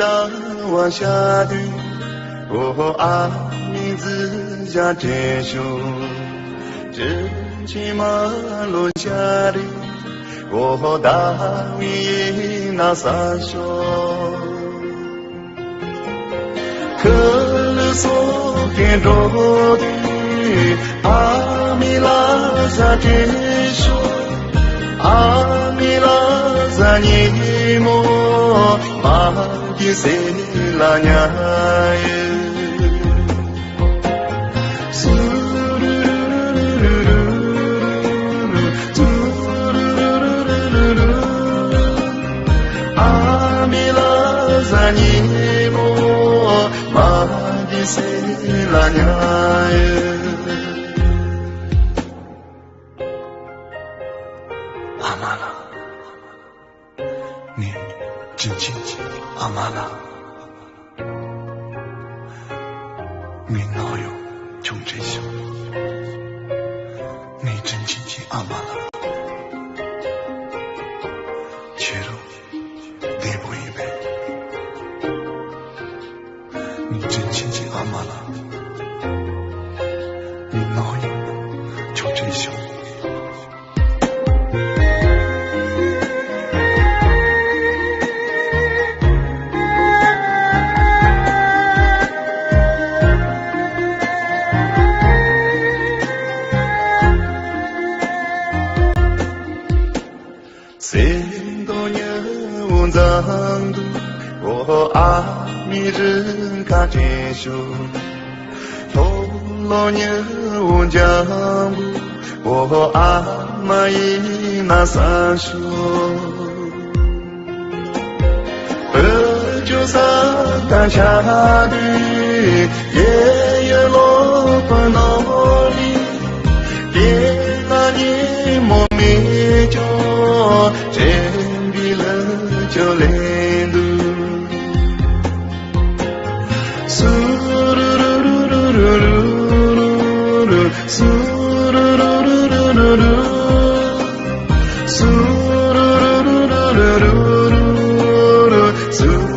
的往下的，我爱名字叫天雄，真情马路下的，我大米那三兄，可乐所见着的，阿米拉萨天雄。阿弥拉萨尼摩玛吉塞拉尼亚耶，苏噜噜噜噜噜噜，阿弥拉萨尼摩玛吉塞拉尼亚耶。阿玛拉，你真亲近阿玛拉，你哪有穷真相？你真亲近阿玛拉，切肉地不一杯，你真亲近阿玛拉，你哪有穷真相？千多年我藏度，我阿弥人卡天修，头老年我讲不，我阿玛依那三修，就三担下的，夜夜落奔脑里，别那你莫迷就。真比了就连度，苏噜噜噜噜噜噜，苏噜噜噜噜噜噜，苏噜噜噜噜噜噜，苏。